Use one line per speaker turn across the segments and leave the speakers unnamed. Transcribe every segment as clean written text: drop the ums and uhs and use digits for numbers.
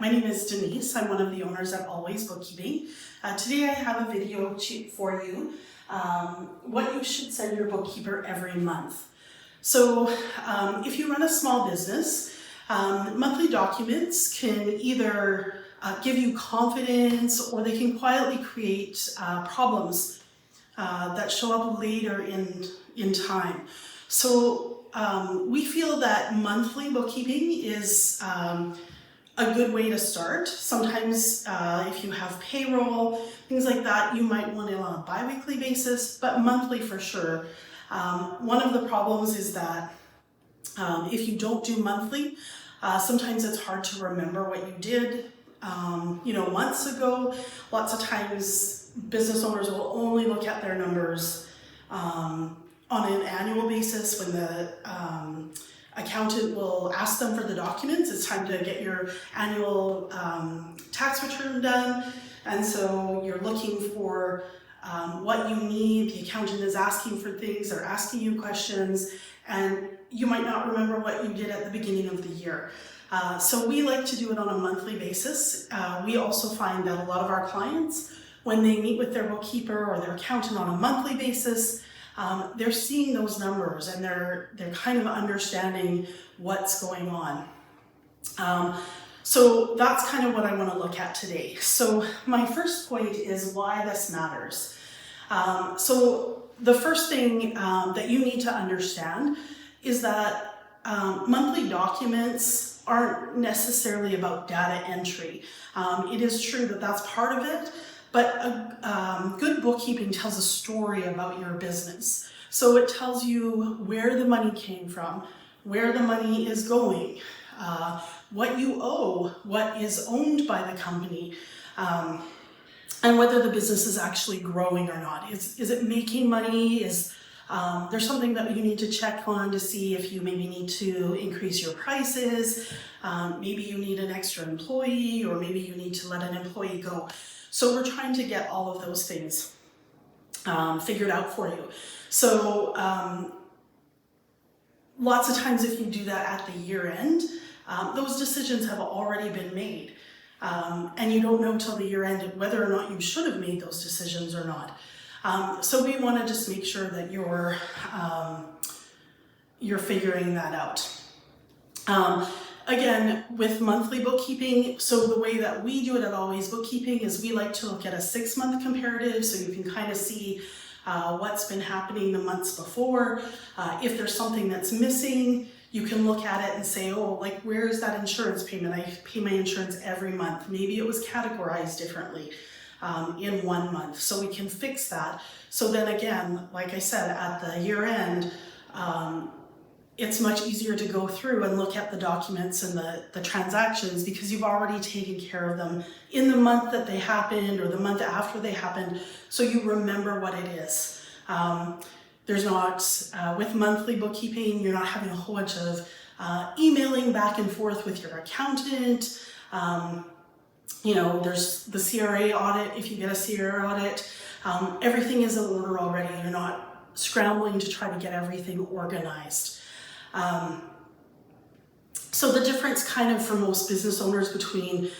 My name is Denise. I'm one of the owners at Always Bookkeeping. Today I have a video for you, what you should send your bookkeeper every month. So if you run a small business, monthly documents can either give you confidence or they can quietly create problems that show up later in time. So we feel that monthly bookkeeping is a good way to start. Sometimes if you have payroll, things like that, you might want it on a bi-weekly basis, but monthly for sure. One of the problems is that if you don't do monthly, sometimes it's hard to remember what you did months ago. Lots of times business owners will only look at their numbers on an annual basis when the accountant will ask them for the documents. It's time to get your annual tax return done, and so you're looking for what you need. The accountant is asking for things, they're asking you questions, and you might not remember what you did at the beginning of the year. So we like to do it on a monthly basis. We also find that a lot of our clients, when they meet with their bookkeeper or their accountant on a monthly basis, they're seeing those numbers and they're kind of understanding what's going on. So that's kind of what I want to look at today. So my first point is why this matters. So the first thing that you need to understand is that monthly documents aren't necessarily about data entry. It is true that that's part of it, but good bookkeeping tells a story about your business. So it tells you where the money came from, where the money is going, what you owe, what is owned by the company, and whether the business is actually growing or not. Is it making money? Is there's something that you need to check on to see if you maybe need to increase your prices, maybe you need an extra employee, or maybe you need to let an employee go. So we're trying to get all of those things figured out for you. So lots of times if you do that at the year end, those decisions have already been made. And you don't know till the year end whether or not you should have made those decisions or not. So we want to just make sure that you're figuring that out. Again, with monthly bookkeeping, so the way that we do it at Always Bookkeeping is we like to look at a 6-month comparative so you can kind of see what's been happening the months before. If there's something that's missing, you can look at it and say, oh, like, where is that insurance payment? I pay my insurance every month. Maybe it was categorized differently in 1 month, so we can fix that. So then again, like I said, at the year end, it's much easier to go through and look at the documents and the transactions because you've already taken care of them in the month that they happened or the month after they happened, so you remember what it is. There's not, with monthly bookkeeping, you're not having a whole bunch of emailing back and forth with your accountant. There's the CRA audit, if you get a CRA audit. Everything is in order already. You're not scrambling to try to get everything organized. So the difference kind of for most business owners between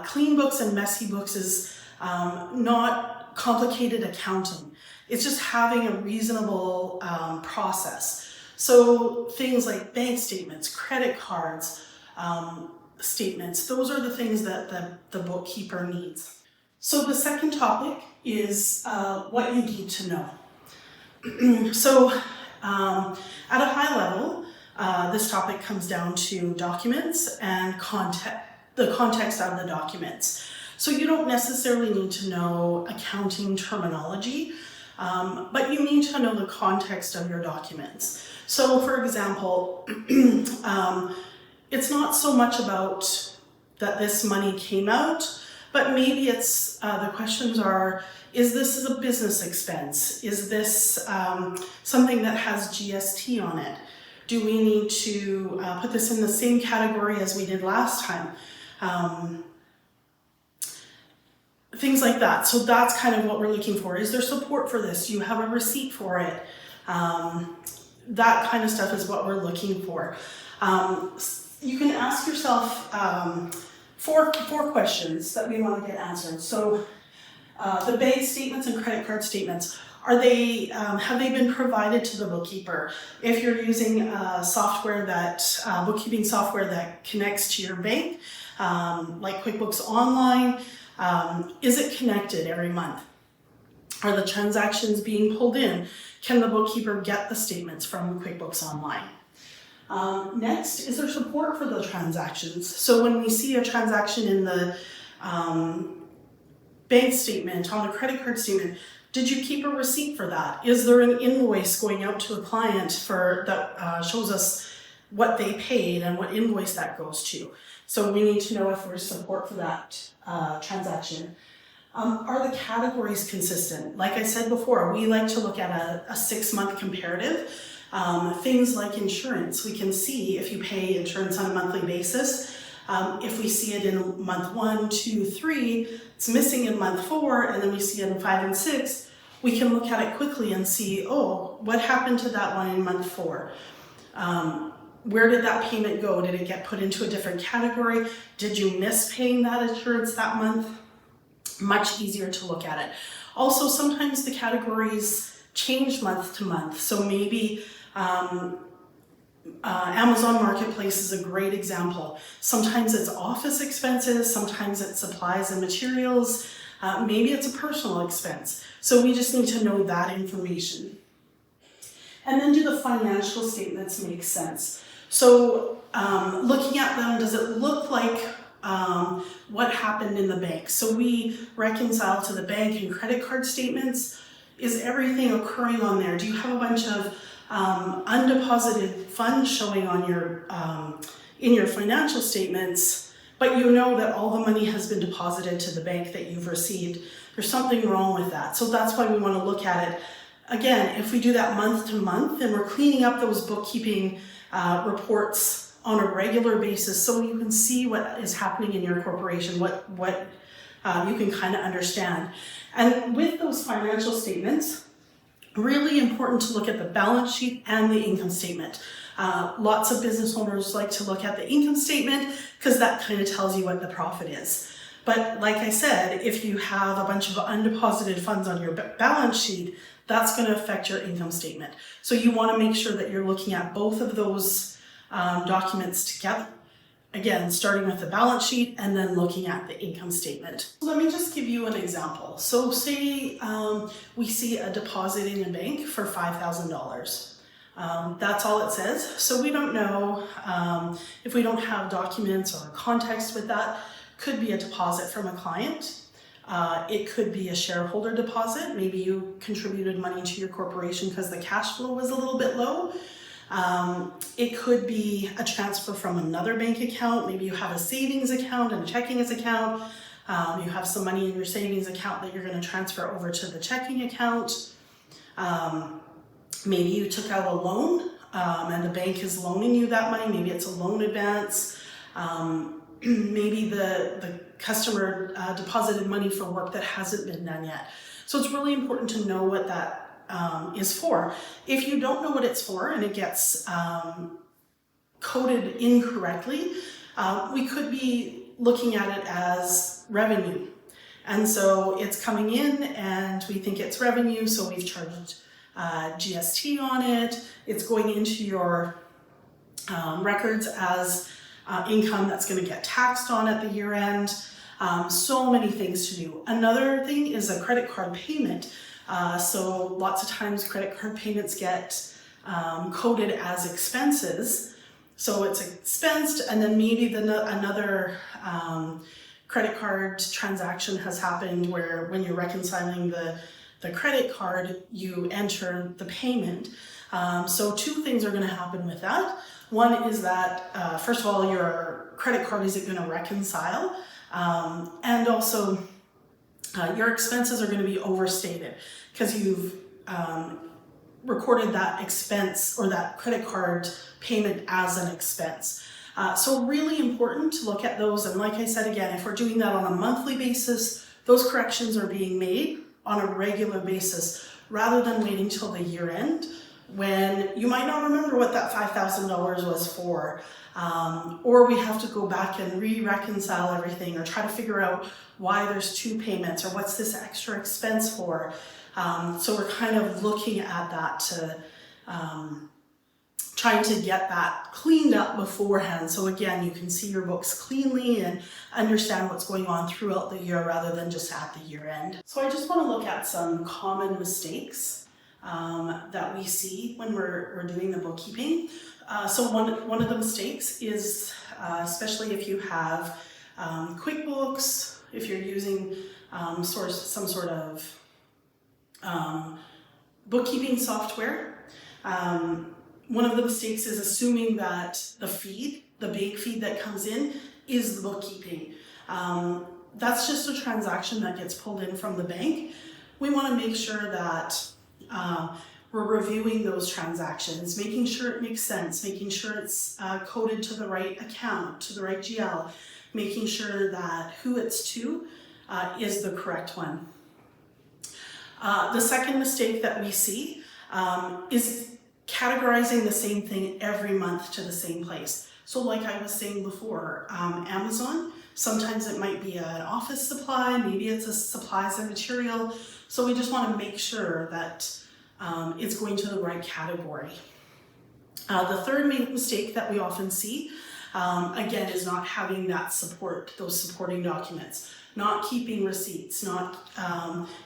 clean books and messy books is not complicated accounting. It's just having a reasonable process. So things like bank statements, credit cards, statements, those are the things that the bookkeeper needs. So the second topic is what you need to know. So at a high level, this topic comes down to documents and the context of the documents. So you don't necessarily need to know accounting terminology, but you need to know the context of your documents. So for example, it's not so much about that this money came out, but maybe it's the questions are, is this a business expense? Is this something that has GST on it? Do we need to put this in the same category as we did last time? Things like that. So that's kind of what we're looking for. Is there support for this? Do you have a receipt for it? That kind of stuff is what we're looking for. You can ask yourself, four questions that we want to get answered. So the bank statements and credit card statements, have they been provided to the bookkeeper? If you're using software bookkeeping software that connects to your bank, like QuickBooks Online, is it connected every month? Are the transactions being pulled in? Can the bookkeeper get the statements from QuickBooks Online? Next, is there support for the transactions? So when we see a transaction in the bank statement, on the credit card statement, did you keep a receipt for that? Is there an invoice going out to a client that shows us what they paid and what invoice that goes to? So we need to know if there's support for that transaction. Are the categories consistent? Like I said before, we like to look at a 6-month comparative. Things like insurance, we can see if you pay insurance on a monthly basis. If we see it in month 1, 2, 3, it's missing in month 4, and then we see it in 5 and 6, we can look at it quickly and see, oh, what happened to that one in month 4? Where did that payment go? Did it get put into a different category? Did you miss paying that insurance that month? Much easier to look at it. Also, sometimes the categories change month to month. So maybe Amazon Marketplace is a great example. Sometimes it's office expenses, sometimes it's supplies and materials, maybe it's a personal expense. So we just need to know that information. And then do the financial statements make sense? So looking at them, does it look like what happened in the bank? So we reconcile to the bank and credit card statements. Is everything occurring on there? Do you have a bunch of undeposited funds showing on your in your financial statements, but you know that all the money has been deposited to the bank that you've received? There's something wrong with that. So that's why we want to look at it. Again, if we do that month to month, then we're cleaning up those bookkeeping reports on a regular basis so you can see what is happening in your corporation, what you can kind of understand. And with those financial statements, really important to look at the balance sheet and the income statement. Lots of business owners like to look at the income statement because that kind of tells you what the profit is. But like I said, if you have a bunch of undeposited funds on your balance sheet, that's going to affect your income statement. So you want to make sure that you're looking at both of those documents together. Again, starting with the balance sheet and then looking at the income statement. Let me just give you an example. So say we see a deposit in a bank for $5,000. That's all it says. So we don't know if we don't have documents or context with that. Could be a deposit from a client. It could be a shareholder deposit. Maybe you contributed money to your corporation because the cash flow was a little bit low. It could be a transfer from another bank account. Maybe you have a savings account and a checking account. You have some money in your savings account that you're going to transfer over to the checking account. Maybe you took out a loan and the bank is loaning you that money. Maybe it's a loan advance. Maybe the customer deposited money for work that hasn't been done yet. So it's really important to know what that is for. If you don't know what it's for and it gets coded incorrectly, we could be looking at it as revenue. And so it's coming in and we think it's revenue, so we've charged GST on it. It's going into your records as income that's going to get taxed on at the year end. So many things to do. Another thing is a credit card payment. So lots of times credit card payments get coded as expenses. So it's expensed, and then maybe another credit card transaction has happened where when you're reconciling the credit card, you enter the payment. So two things are going to happen with that. One is that, first of all, your credit card isn't going to reconcile, and also your expenses are going to be overstated because you've recorded that expense or that credit card payment as an expense. So really important to look at those. And like I said, again, if we're doing that on a monthly basis, those corrections are being made on a regular basis rather than waiting till the year end when you might not remember what that $5,000 was for, or we have to go back and reconcile everything or try to figure out why there's two payments or what's this extra expense for. So we're kind of looking at that to trying to get that cleaned up beforehand. So again, you can see your books cleanly and understand what's going on throughout the year rather than just at the year end. So I just want to look at some common mistakes that we see when we're doing the bookkeeping. So one of the mistakes is, especially if you have QuickBooks, if you're using some sort of bookkeeping software, one of the mistakes is assuming that the bank feed that comes in is the bookkeeping. That's just a transaction that gets pulled in from the bank. We want to make sure that we're reviewing those transactions, making sure it makes sense, making sure it's coded to the right account, to the right GL, making sure that who it's to is the correct one. The second mistake that we see is categorizing the same thing every month to the same place. So like I was saying before, Amazon, sometimes it might be an office supply, maybe it's a supplies and material. So we just want to make sure that it's going to the right category. The third main mistake that we often see, again, is not having that support, those supporting documents, not keeping receipts, not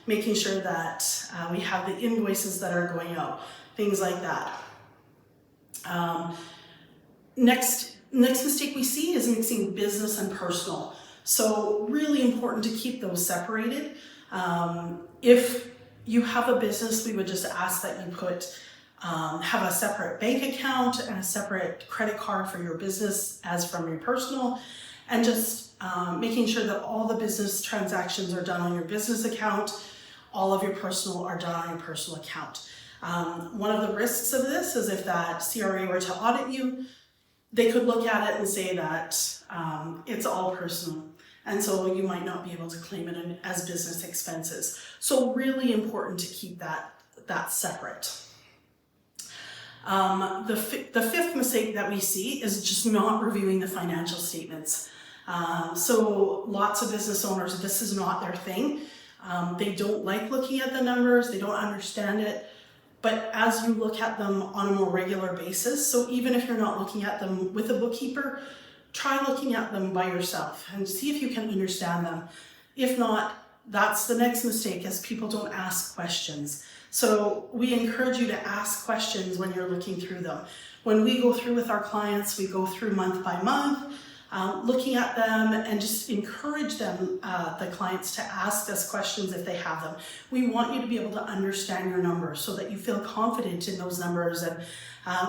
making sure that we have the invoices that are going out, things like that. Next mistake we see is mixing business and personal. So really important to keep those separated. If you have a business, we would just ask that you have a separate bank account and a separate credit card for your business as from your personal, and just making sure that all the business transactions are done on your business account, all of your personal are done on your personal account. One of the risks of this is if that CRA were to audit you, they could look at it and say that it's all personal. And so you might not be able to claim it as business expenses. So really important to keep that separate. The fifth mistake that we see is just not reviewing the financial statements. So lots of business owners, this is not their thing. They don't like looking at the numbers, they don't understand it. But as you look at them on a more regular basis, so even if you're not looking at them with a bookkeeper, try looking at them by yourself and see if you can understand them. If not, that's the next mistake, is people don't ask questions. So we encourage you to ask questions when you're looking through them. When we go through with our clients, we go through month by month, looking at them, and just encourage them, the clients, to ask us questions if they have them. We want you to be able to understand your numbers so that you feel confident in those numbers, and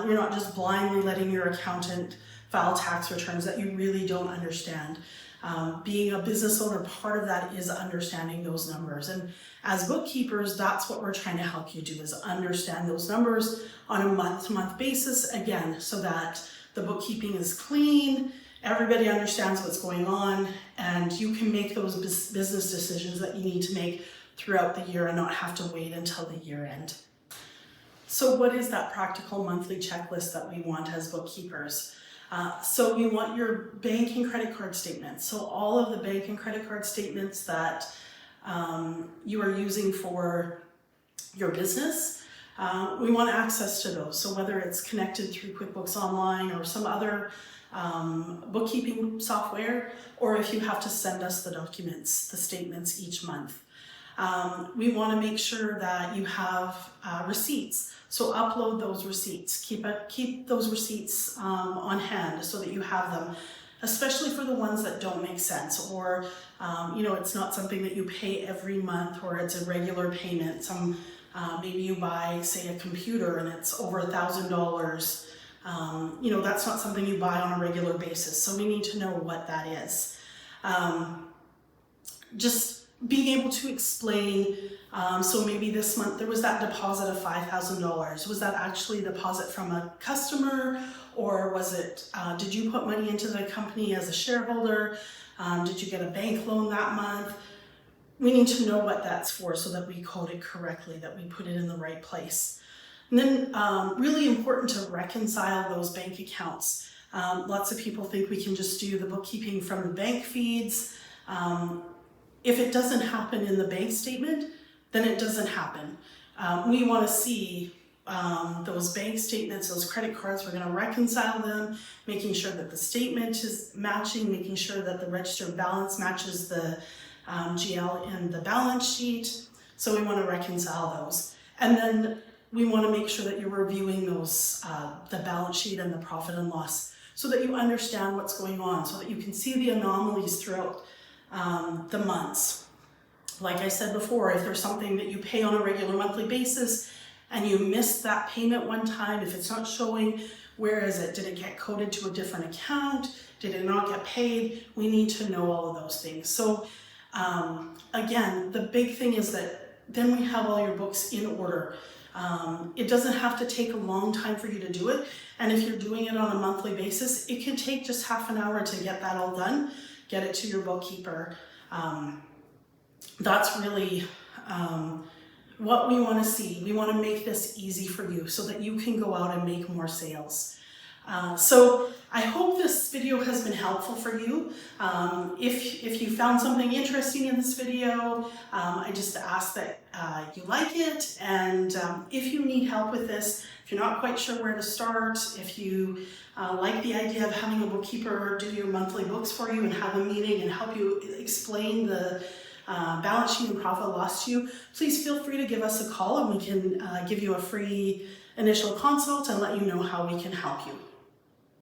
you're not just blindly letting your accountant file tax returns that you really don't understand. Being a business owner, part of that is understanding those numbers. And as bookkeepers, that's what we're trying to help you do, is understand those numbers on a month-to-month basis, again, so that the bookkeeping is clean, everybody understands what's going on, and you can make those business decisions that you need to make throughout the year and not have to wait until the year end. So what is that practical monthly checklist that we want as bookkeepers? So we want your bank and credit card statements. So all of the bank and credit card statements that you are using for your business, we want access to those. So whether it's connected through QuickBooks Online or some other bookkeeping software, or if you have to send us the documents, the statements each month. We want to make sure that you have receipts. So upload those receipts. Keep those receipts on hand so that you have them, especially for the ones that don't make sense, or it's not something that you pay every month, or it's a regular payment. Maybe you buy, say, a computer and it's over $1,000. That's not something you buy on a regular basis. So we need to know what that is. Just being able to explain, so maybe this month there was that deposit of $5,000. Was that actually a deposit from a customer, or was it, did you put money into the company as a shareholder? Did you get a bank loan that month? We need to know what that's for so that we code it correctly, that we put it in the right place. And then really important to reconcile those bank accounts. Lots of people think we can just do the bookkeeping from the bank feeds. If it doesn't happen in the bank statement, then it doesn't happen. We want to see those bank statements, those credit cards. We're going to reconcile them, making sure that the statement is matching, making sure that the registered balance matches the GL in the balance sheet. So we want to reconcile those. And then we want to make sure that you're reviewing those, the balance sheet and the profit and loss, so that you understand what's going on, so that you can see the anomalies throughout the months. Like I said before, if there's something that you pay on a regular monthly basis and you missed that payment one time, if it's not showing, where is it? Did it get coded to a different account? Did it not get paid? We need to know all of those things. So again, the big thing is that then we have all your books in order. It doesn't have to take a long time for you to do it. And if you're doing it on a monthly basis, it can take just half an hour to get that all done, get it to your bookkeeper. That's really what we want to see. We want to make this easy for you so that you can go out and make more sales. So I hope this video has been helpful for you. If you found something interesting in this video, I just ask that you like it. And if you need help with this, if you're not quite sure where to start, if you like the idea of having a bookkeeper do your monthly books for you and have a meeting and help you explain the balance sheet and profit loss to you, please feel free to give us a call and we can give you a free initial consult and let you know how we can help you.